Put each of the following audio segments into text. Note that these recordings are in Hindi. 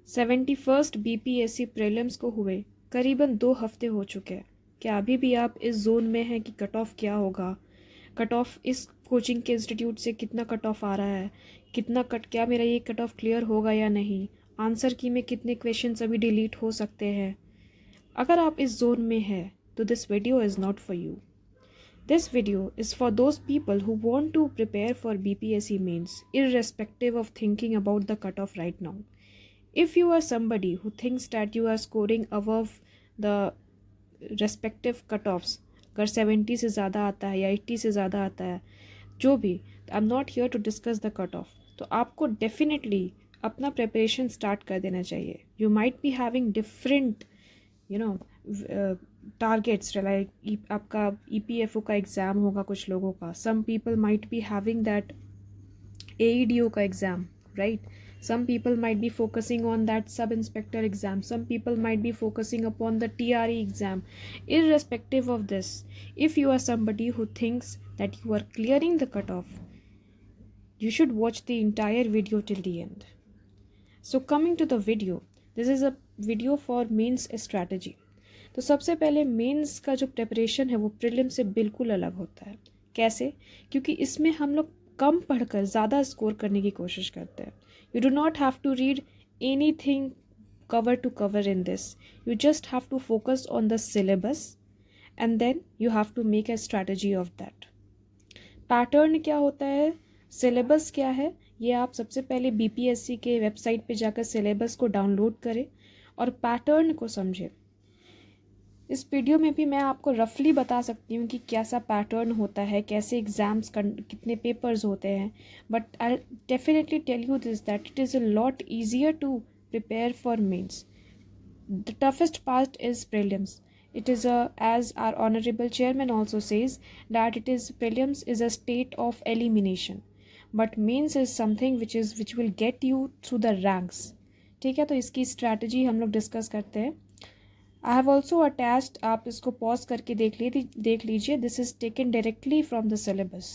71st BPSC प्रीलिम्स को हुए करीबन 2 हफ्ते हो चुके हैं। क्या अभी भी आप इस जोन में हैं कि कट ऑफ क्या होगा, कट ऑफ इस कोचिंग के इंस्टीट्यूट से कितना कट ऑफ आ रहा है, क्या मेरा ये कट ऑफ क्लियर होगा या नहीं, आंसर की में कितने क्वेश्चंस अभी डिलीट हो सकते हैं। अगर आप इस जोन में हैं तो this video is not for you. This video is for those people who want to prepare for BPSC mains, irrespective of thinking about the cutoff right now. If you are somebody who thinks that you are scoring above the respective cutoffs, अगर 70 से ज़्यादा आता है या 80 से ज़्यादा आता है, जो भी, I am not here to discuss the cut off, तो आपको डेफिनेटली अपना प्रिपरेशन स्टार्ट कर देना चाहिए। You might be having different targets, like आपका EPFO का एग्ज़ाम होगा कुछ लोगों का, some people might be having that AEDO का exam, right? Some people might be focusing on that sub-inspector exam. Some people might be focusing upon the TRE exam. Irrespective of this, if you are somebody who thinks that you are clearing the cutoff, you should watch the entire video till the end. So coming to the video, this is a video for mains strategy. तो सबसे पहले मेंस का जो प्रिपरेशन है वो प्रीलिम से बिल्कुल अलग होता है। कैसे? क्योंकि इसमें हम लोग कम पढ़कर ज़्यादा स्कोर करने की कोशिश करते हैं। You do not have to read anything cover to cover in this. You just have to focus on the syllabus and then you have to make a strategy of that. Pattern क्या होता है, सिलेबस क्या है, ये आप सबसे पहले BPSC के वेबसाइट पे जाकर सिलेबस को डाउनलोड करें और पैटर्न को समझें। इस वीडियो में भी मैं आपको रफली बता सकती हूँ कि कैसा पैटर्न होता है, कैसे एग्ज़ाम्स कितने पेपर्स होते हैं, but I definitely tell you this that it is a lot easier to prepare for mains. The toughest part is prelims. It is as our honorable chairman also says, that prelims is a state of elimination, but mains is something which will get you through the ranks. ठीक है, तो इसकी स्ट्रैटेजी हम लोग डिस्कस करते हैं। आई हैव ऑल्सो अटैच्ड, आप इसको पॉज करके देख लीजिए, this is taken directly from the syllabus,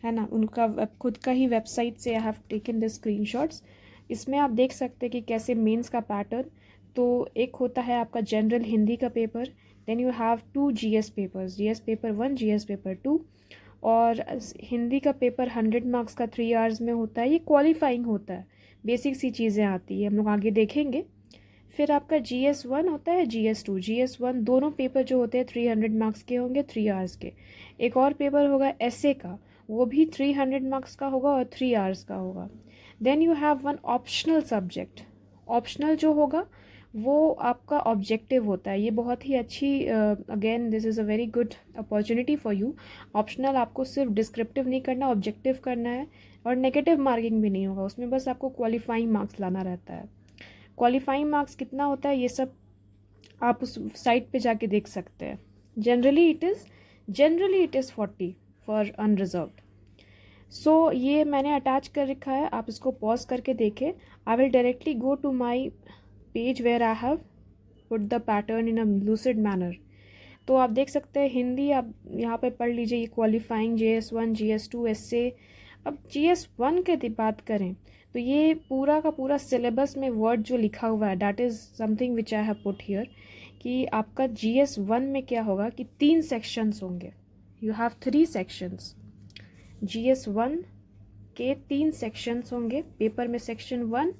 है ना, उनका खुद का ही वेबसाइट से I have taken the screenshots. इसमें आप देख सकते हैं कि कैसे मेंस का पैटर्न, तो एक होता है आपका जनरल हिंदी का paper, then you have 2 GS papers, GS paper 1, GS paper 2, और हिंदी का पेपर 100 मार्क्स का 3 आवर्स में होता है। ये क्वालिफाइंग होता है, बेसिक सी चीज़ें आती है, हम लोग आगे देखेंगे। फिर आपका GS1 होता है, GS2, GS1 दोनों पेपर जो होते हैं 300 मार्क्स के होंगे, 3 आवर्स के। एक और पेपर होगा ऐसे का, वो भी 300 मार्क्स का होगा और 3 आवर्स का होगा। Then you have one optional subject, optional जो होगा वो आपका ऑब्जेक्टिव होता है। ये बहुत ही अच्छी, again this is a very good opportunity for you. Optional आपको सिर्फ डिस्क्रिप्टिव नहीं करना, ऑब्जेक्टिव करना है, और नेगेटिव मार्किंग भी नहीं होगा उसमें, बस आपको क्वालिफाइंग मार्क्स लाना रहता है। क्वालिफाइंग मार्क्स कितना होता है ये सब आप उस साइट पे जाके देख सकते हैं। Generally it is 40 for unreserved. So ये मैंने अटैच कर रखा है, आप इसको पॉज करके देखें। I will directly go to my page where I have put the pattern in a lucid manner. तो आप देख सकते हैं हिंदी, आप यहाँ पे पढ़ लीजिए, ये क्वालिफाइंग GS1, GS2 ऐसे। अब GS1 की बात करें तो ये पूरा का पूरा सिलेबस में वर्ड जो लिखा हुआ है, that is something which I have put here, कि आपका GS1 में क्या होगा कि 3 सेक्शंस होंगे। यू हैव 3 सेक्शंस, GS1 के 3 सेक्शंस होंगे पेपर में, सेक्शन 1,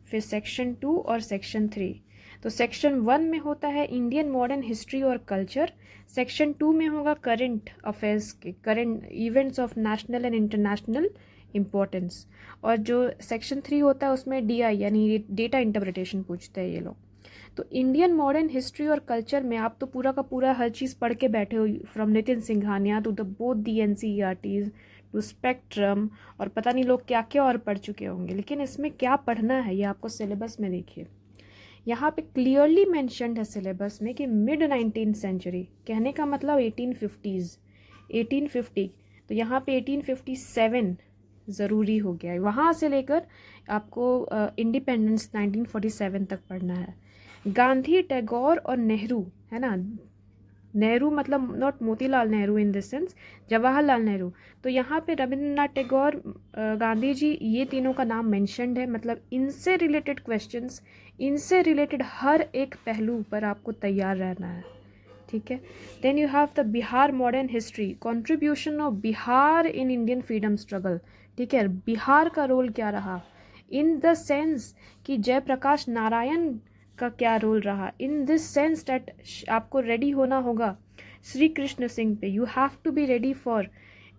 फिर सेक्शन 2 और सेक्शन 3। तो सेक्शन 1 में होता है इंडियन मॉडर्न हिस्ट्री और कल्चर, सेक्शन 2 में होगा करंट अफेयर्स के, current events of national and international importance, और जो सेक्शन 3 होता है उसमें DI यानी डेटा इंटरप्रिटेशन पूछते हैं ये लोग। तो इंडियन मॉडर्न हिस्ट्री और कल्चर में आप तो पूरा का पूरा हर चीज़ पढ़ के बैठे हो, from Nitin Singhania to the both the NCERTs to spectrum, और पता नहीं लोग क्या क्या और पढ़ चुके होंगे। लेकिन इसमें क्या पढ़ना है ये आपको सिलेबस में देखिए, यहाँ पे क्लियरली मैंशनड है सिलेबस में कि मिड 19th सेंचुरी, कहने का मतलब 1850s, 1850, तो यहाँ पे 1857 ज़रूरी हो गया है। वहाँ से लेकर आपको इंडिपेंडेंस 1947 तक पढ़ना है। गांधी, टैगोर और नेहरू, है ना, नेहरू मतलब not Motilal Nehru in this sense, Jawaharlal Nehru. तो यहाँ पे रविंद्रनाथ टैगोर, गांधी जी, ये तीनों का नाम मेंशन्ड है। मतलब इनसे रिलेटेड क्वेश्चंस, इनसे रिलेटेड हर एक पहलू पर आपको तैयार रहना है, ठीक है। Then you have the Bihar modern history, contribution of Bihar in Indian freedom struggle, ठीक है। बिहार का रोल क्या रहा इन द सेंस कि जयप्रकाश नारायण का क्या रोल रहा, इन दिस सेंस दैट आपको रेडी होना होगा श्री कृष्ण सिंह पे। You have to be ready for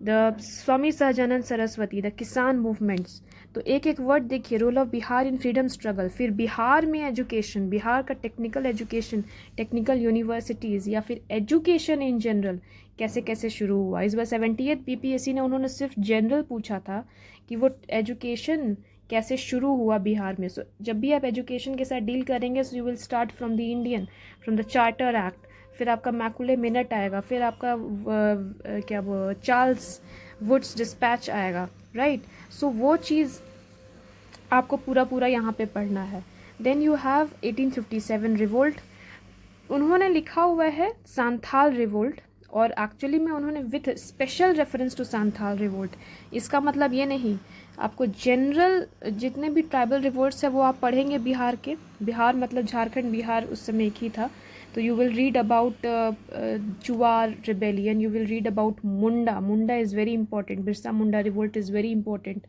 the Swami Sahajanand Saraswati, the kisan movements. तो एक एक वर्ड देखिए, role of Bihar in freedom struggle, फिर बिहार में एजुकेशन, बिहार का टेक्निकल एजुकेशन, टेक्निकल यूनिवर्सिटीज़ या फिर एजुकेशन इन जनरल कैसे कैसे शुरू हुआ। इस बार 78th BPSC ने उन्होंने सिर्फ जनरल पूछा था कि वो एजुकेशन कैसे शुरू हुआ बिहार में। सो जब भी आप एजुकेशन के साथ डील करेंगे, so you will start from the Indian, from the charter act, फिर आपका मैकुले मिनट आएगा, फिर आपका क्या वो चार्ल्स वुड्स डिस्पैच आएगा, राइट। सो वो चीज़ आपको पूरा पूरा यहाँ पे पढ़ना है। देन यू हैव 1857 रिवोल्ट, उन्होंने लिखा हुआ है सांथाल रिवोल्ट, और एक्चुअली में उन्होंने with special reference to Santhal revolt. इसका मतलब ये नहीं, आपको जनरल जितने भी ट्राइबल रिवोल्ट्स है वो आप पढ़ेंगे बिहार के, बिहार मतलब झारखंड, बिहार उस समय एक ही था। तो you will read about Chuar rebellion, you will read about Munda, Munda is very important, Birsa Munda revolt is very important.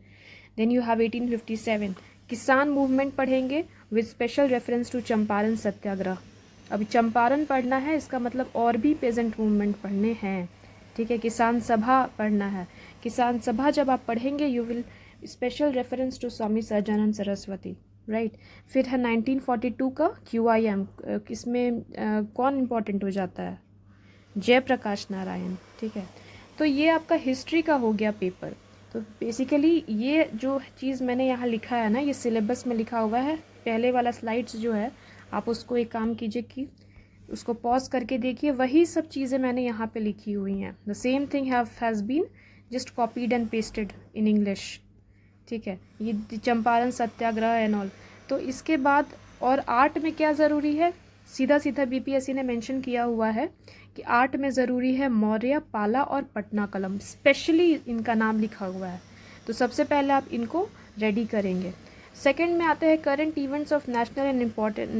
Then you have 1857 किसान मूवमेंट पढ़ेंगे with special reference to Champaran satyagraha. अभी चंपारण पढ़ना है, इसका मतलब और भी पेजेंट मूवमेंट पढ़ने हैं, ठीक है। किसान सभा पढ़ना है, किसान सभा जब आप पढ़ेंगे you will special reference to Swami Sahajanand Saraswati, right. फिर है 1942 का QIM, इसमें कौन इम्पोर्टेंट हो जाता है, जयप्रकाश नारायण, ठीक है। तो ये आपका हिस्ट्री का हो गया पेपर। तो बेसिकली ये जो चीज़ मैंने यहाँ लिखा है ना, ये सिलेबस में लिखा हुआ है। पहले वाला स्लाइड्स जो है आप उसको एक काम कीजिए कि उसको पॉज करके देखिए, वही सब चीज़ें मैंने यहाँ पे लिखी हुई हैं। The same thing has been just copied and pasted in English, ठीक है। ये चंपारण सत्याग्रह एंड ऑल। तो इसके बाद और आर्ट में क्या ज़रूरी है, सीधा सीधा BPSC ने मेंशन किया हुआ है कि आर्ट में ज़रूरी है मौर्य, पाला और पटना कलम, स्पेशली इनका नाम लिखा हुआ है। तो सबसे पहले आप इनको रेडी करेंगे। सेकंड में आते हैं current events of national and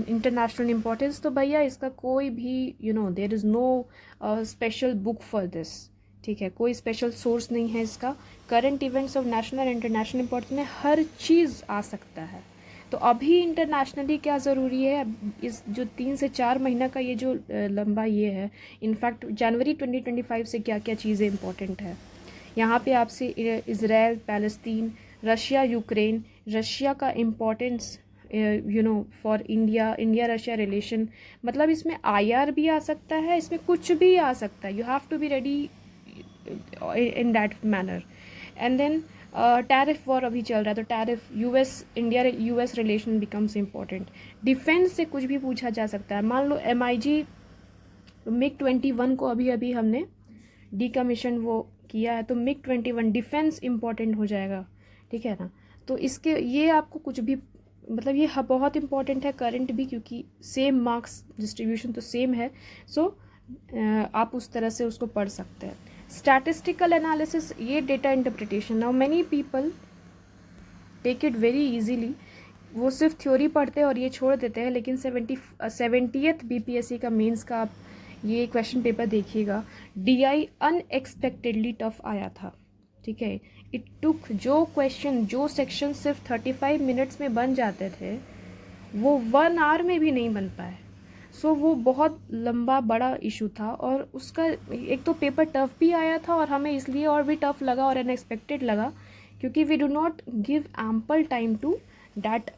international importance. तो भैया इसका कोई भी there is no special book for this, ठीक है, कोई स्पेशल सोर्स नहीं है इसका। Current events of national and international importance में हर चीज़ आ सकता है। तो अभी इंटरनेशनली क्या ज़रूरी है, इस जो 3 से 4 महीना का ये जो लंबा ये है, इनफैक्ट जनवरी 2025 से क्या क्या चीज़ें इंपॉर्टेंट है। यहाँ पे आपसे Israel, Palestine, Russia, Ukraine, Russia का importance for India, India Russia relation, मतलब इसमें IR भी आ सकता है, इसमें कुछ भी आ सकता है। You have to be ready in that manner. And then tariff war अभी चल रहा है, तो tariff US relation becomes important. Defence से कुछ भी पूछा जा सकता है। मान लो MIG MiG-21 को अभी अभी हमने डीकमीशन वो किया है, तो MiG-21 डिफेंस इम्पोर्टेंट हो जाएगा, ठीक है ना। तो इसके ये आपको कुछ भी मतलब ये बहुत इंपॉर्टेंट है करंट भी, क्योंकि सेम मार्क्स डिस्ट्रीब्यूशन तो सेम है। सो आप उस तरह से उसको पढ़ सकते हैं। स्टैटिस्टिकल एनालिसिस, ये data interpretation. Now many people take it very easily, वो सिर्फ थ्योरी पढ़ते हैं और ये छोड़ देते हैं। लेकिन 70th BPSC का मेंस का आप ये क्वेश्चन पेपर देखिएगा, DI अनएक्सपेक्टेडली टफ आया था, ठीक है। इट टुक, जो क्वेश्चन जो सेक्शन सिर्फ 35 मिनट्स में बन जाते थे वो 1 आवर में भी नहीं बन पाए। सो वो बहुत लंबा बड़ा इशू था, और उसका एक तो पेपर टफ भी आया था, और हमें इसलिए और भी टफ लगा और अनएक्सपेक्टेड लगा क्योंकि we do not give ample time to that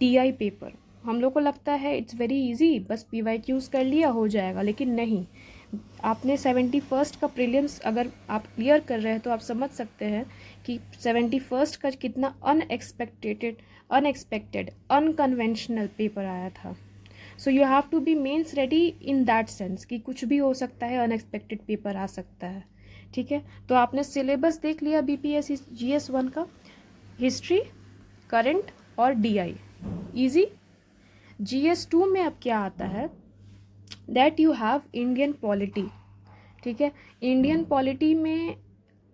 DI paper. हम लोग को लगता है इट्स वेरी इजी, बस PYQs कर लिया हो जाएगा, लेकिन नहीं। आपने 71st का प्रीलिम्स अगर आप क्लियर कर रहे हैं तो आप समझ सकते हैं कि 71st का कितना अनएक्सपेक्टेड अनकन्वेंशनल पेपर आया था। So you have to be mains ready in that sense कि कुछ भी हो सकता है, अनएक्सपेक्टेड पेपर आ सकता है, ठीक है। तो आपने सिलेबस देख लिया BPSC GS1 का, हिस्ट्री, करंट और DI, इजी। GS2 में अब क्या आता है, that you have Indian polity, ठीक है। इंडियन पॉलिटी में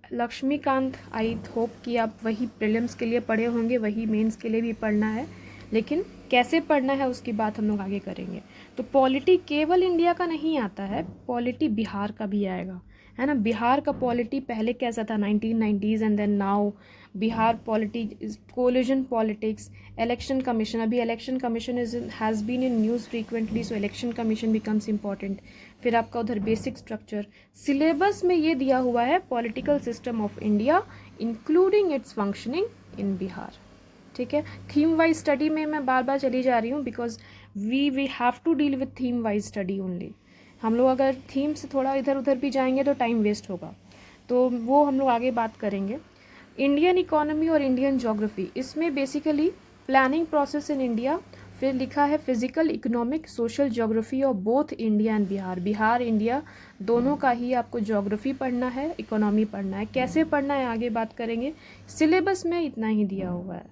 लक्ष्मीकांत, आई होप कि आप वही प्रीलिम्स के लिए पढ़े होंगे, वही मेंस के लिए भी पढ़ना है, लेकिन कैसे पढ़ना है उसकी बात हम लोग आगे करेंगे। तो पॉलिटी केवल इंडिया का नहीं आता है, पॉलिटी बिहार का भी आएगा, है ना। बिहार का पॉलिटी पहले कैसा था 1990s, and then now Bihar polity is coalition politics, election commission, अभी election commission has been in news frequently, so election commission becomes important. फिर आपका उधर बेसिक स्ट्रक्चर, सिलेबस में ये दिया हुआ है political system of India including it's functioning इन बिहार, ठीक है। थीम वाइज स्टडी में मैं बार बार चली जा रही हूँ, because we have to deal with theme wise study only. हम लोग अगर थीम से थोड़ा इधर उधर भी जाएंगे तो टाइम वेस्ट होगा, तो वो हम लोग आगे बात करेंगे। इंडियन इकोनॉमी और इंडियन ज्योग्राफी, इसमें basically planning process in India, फिर लिखा है physical, economic, social geography of both India and Bihar. Bihar India दोनों का ही आपको ज्योग्राफी पढ़ना है, इकोनॉमी पढ़ना है। कैसे पढ़ना है आगे बात करेंगे, सिलेबस में इतना ही दिया हुआ है।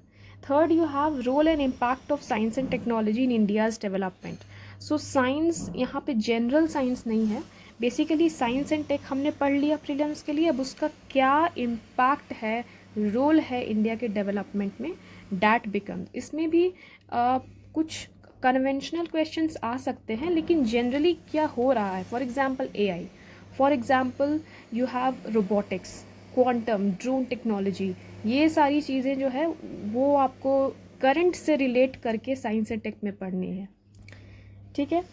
Third, you have role and impact of science and technology in India's development. So science यहाँ पे जनरल साइंस नहीं है, बेसिकली साइंस एंड टेक हमने पढ़ लिया प्रीलिम्स के लिए, अब उसका क्या इम्पैक्ट है, रोल है इंडिया के डेवलपमेंट में, डैट बिकम्स। इसमें भी कुछ कन्वेंशनल क्वेश्चंस आ सकते हैं, लेकिन जनरली क्या हो रहा है, for example AI, for example you have robotics, quantum, drone technology, ये सारी चीज़ें जो है वो आपको करंट से रिलेट करके साइंस एंड टेक में पढ़नी है, ठीक है।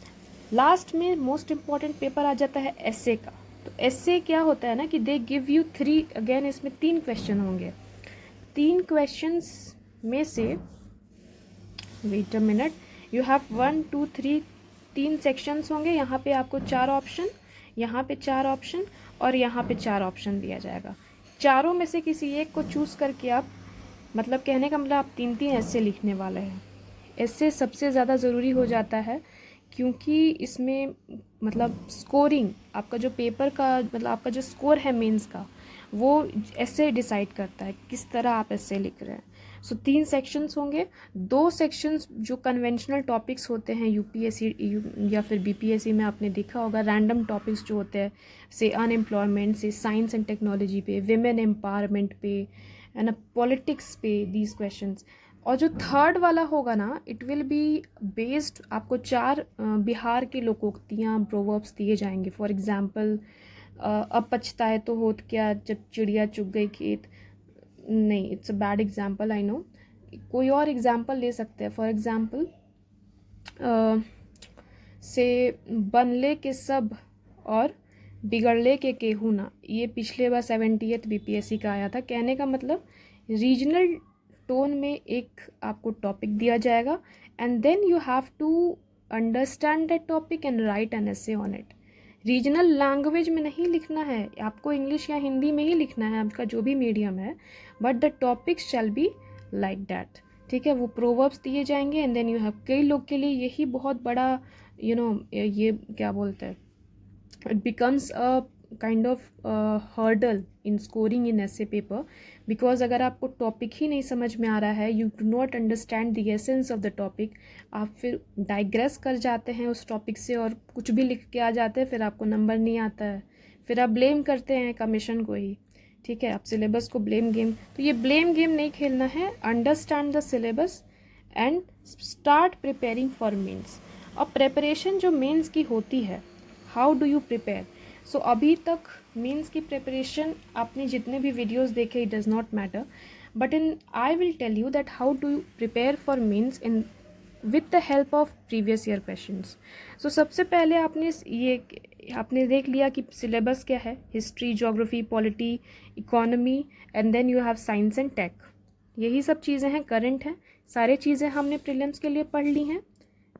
लास्ट में मोस्ट इम्पॉर्टेंट पेपर आ जाता है एस्से का। तो एस्से क्या होता है ना कि दे गिव यू 3, अगेन इसमें 3 क्वेश्चन होंगे। 3 क्वेश्चंस में से, wait a minute, you have 1 2 3, 3 sections होंगे। यहाँ पे आपको 4 ऑप्शन, यहाँ पे 4 ऑप्शन और यहाँ पे 4 ऑप्शन दिया जाएगा। चारों में से किसी एक को चूज़ करके आप, मतलब कहने का मतलब आप 3-3 एस्से लिखने वाले हैं। एस्से सबसे ज़्यादा ज़रूरी हो जाता है, क्योंकि इसमें मतलब स्कोरिंग, आपका जो पेपर का मतलब आपका जो स्कोर है मेंस का, वो एस्से डिसाइड करता है किस तरह आप एस्से लिख रहे हैं। सो 3 सेक्शंस होंगे। 2 सेक्शंस जो कन्वेंशनल टॉपिक्स होते हैं यूपीएससी या फिर बीपीएससी में आपने देखा होगा, रैंडम टॉपिक्स जो होते हैं, से अनएम्प्लॉयमेंट, से साइंस एंड टेक्नोलॉजी पे, विमेन एम्पावरमेंट पे, है ना, पॉलिटिक्स पे, दीज क्वेश्चंस। और जो थर्ड वाला होगा ना, इट विल बी बेस्ड, आपको 4 बिहार की लोकोक्तियाँ, प्रोवर्ब्स दिए जाएंगे। फॉर एग्जांपल, अब पछताए तो होत क्या जब चिड़िया चुग गई खेत, नहीं, it's a bad example, I know. कोई और एग्जांपल ले सकते हैं, फॉर एग्जांपल से बनले के सब और बिगड़ले के केहू ना, ये पिछले बार 78th बीपीएससी का आया था। कहने का मतलब रीजनल टोन में एक आपको टॉपिक दिया जाएगा, and then you have to understand that topic and write an essay on it. Regional language में नहीं लिखना है आपको, इंग्लिश या हिंदी में ही लिखना है, आपका जो भी मीडियम है, but the topic shall be like that, ठीक है। वो प्रोवर्ब्स दिए जाएंगे, एंड देन यू हैव, कई लोग के लिए यही बहुत बड़ा ये क्या बोलते हैं, it becomes a kind of hurdle in scoring in essay paper, because अगर आपको टॉपिक ही नहीं समझ में आ रहा है, you do not understand the essence of the topic, आप फिर डाइग्रेस कर जाते हैं उस टॉपिक से और कुछ भी लिख के आ जाते हैं, फिर आपको नंबर नहीं आता है, फिर आप ब्लेम करते हैं कमीशन को ही, ठीक है, आप सिलेबस को ब्लेम गेम। तो ये ब्लेम गेम नहीं खेलना है, understand the syllabus and start preparing for mains. अब प्रिपरेशन जो मेंस की होती है, how do you prepare. So अभी तक मेंस की प्रिपरेशन आपने जितने भी वीडियोस देखे, it does not matter, but in I will tell you that how do you prepare for mains in with the help of previous year questions. So सबसे पहले आपने देख लिया कि सिलेबस क्या है, history, geography, polity, economy, and then you have science and tech. यही सब चीज़ें हैं, करंट हैं, सारी चीज़ें हमने प्रीलिम्स के लिए पढ़ ली हैं।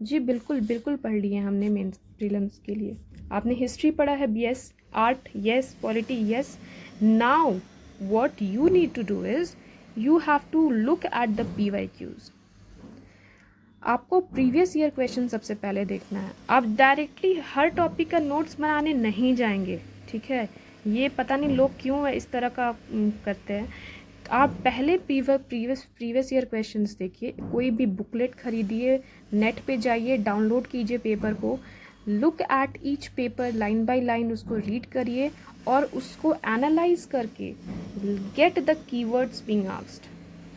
जी बिल्कुल बिल्कुल पढ़ ली है हमने मेंस प्रीलिम्स के लिए। आपने हिस्ट्री पढ़ा है, yes, art yes, polity yes. Now what you need to do is you have to look at the PYQs। आपको प्रीवियस ईयर क्वेश्चन सबसे पहले देखना है। आप डायरेक्टली हर टॉपिक का नोट्स बनाने नहीं जाएंगे, ठीक है, ये पता नहीं लोग क्यों इस तरह का करते हैं। आप पहले प्रीवियस ईयर क्वेश्चंस देखिए, कोई भी बुकलेट खरीदिए, नेट पे जाइए, डाउनलोड कीजिए पेपर को, look at each paper line by line, उसको रीड करिए और उसको एनालाइज करके get the keywords being asked.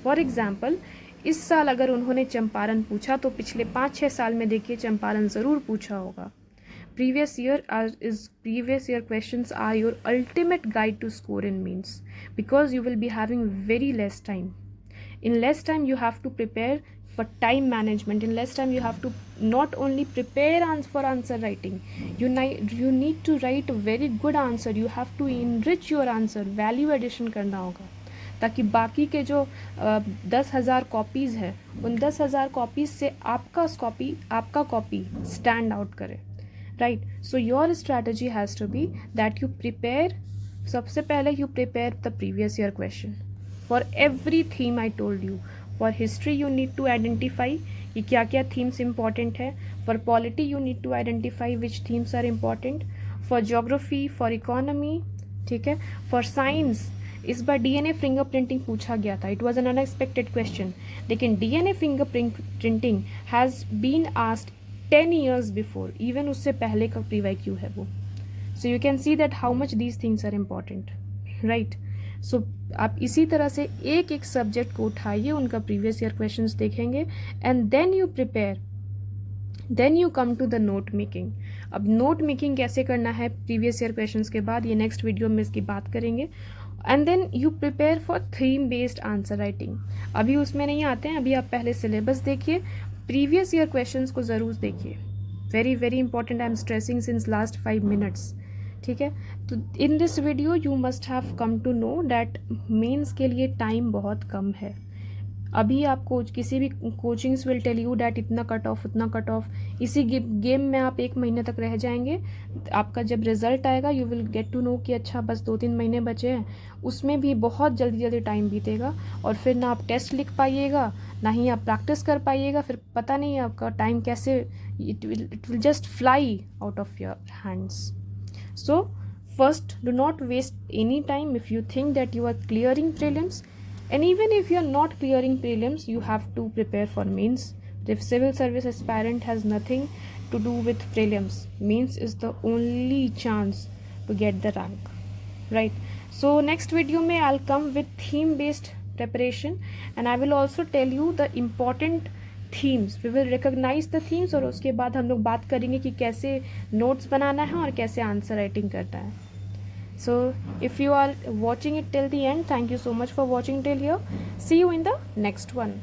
For example, इस साल अगर उन्होंने चंपारण पूछा तो पिछले 5-6 साल में देखिए चंपारण ज़रूर पूछा होगा। previous year questions are your ultimate guide to score in mains, because you will be having very less time. In less time you have to prepare for time management. In less time you have to not only prepare for answer writing, you need to write a very good answer. You have to enrich your answer, value addition करना होगा, ताकि बाकी के जो 10,000 कॉपीज़ है उन 10,000 कॉपीज़ से आपका कॉपी स्टैंड आउट करे, right. So your strategy has to be that you prepare, सबसे पहले you prepare the previous year question for every theme I told you. For history you need to identify कि क्या क्या थीम्स इंपॉर्टेंट है। For polity you need to identify which themes are important. For geography, for economy, ठीक है। फॉर साइंस इस बार डीएनए फिंगरप्रिंटिंग पूछा गया था, it was an unexpected question, लेकिन DNA fingerprinting has been asked 10 years before, even उससे पहले का प्रीवाईक्यू है वो। So you can see that how much these things are important, right. सो आप इसी तरह से एक एक सब्जेक्ट को उठाइए, उनका प्रीवियस ईयर क्वेश्चंस देखेंगे and then you prepare, then you come to the note making. अब नोट मेकिंग कैसे करना है प्रीवियस ईयर क्वेश्चंस के बाद, ये नेक्स्ट वीडियो में इसकी बात करेंगे। And then you prepare for theme based answer writing. अभी उसमें नहीं आते हैं, अभी आप पहले सिलेबस देखिए, प्रीवियस ईयर क्वेश्चंस को ज़रूर देखिए, very very important, I am stressing since last 5 minutes, ठीक है। तो in this video you must have come to know that mains के लिए टाइम बहुत कम है। अभी आपको किसी भी coachings will tell you that इतना कट ऑफ उतना कट ऑफ, इसी गेम में आप 1 महीने तक रह जाएंगे। आपका जब रिजल्ट आएगा you will get to know कि अच्छा बस 2-3 महीने बचे हैं, उसमें भी बहुत जल्दी जल्दी टाइम बीतेगा और फिर ना आप टेस्ट लिख पाइएगा ना ही आप प्रैक्टिस कर पाइएगा, फिर पता नहीं आपका टाइम कैसे, it will just fly out of your hands. So first, do not waste any time if you think that you are clearing prelims, and even if you are not clearing prelims you have to prepare for mains. The civil service aspirant has nothing to do with prelims. Mains is the only chance to get the rank, right? So next video mein I'll come with theme based preparation and I will also tell you the important themes. We will recognize the themes और उसके बाद हम लोग बात करेंगे कि कैसे notes बनाना है और कैसे answer writing करना है। So if you are watching it till the end, thank you so much for watching till here. See you in the next one.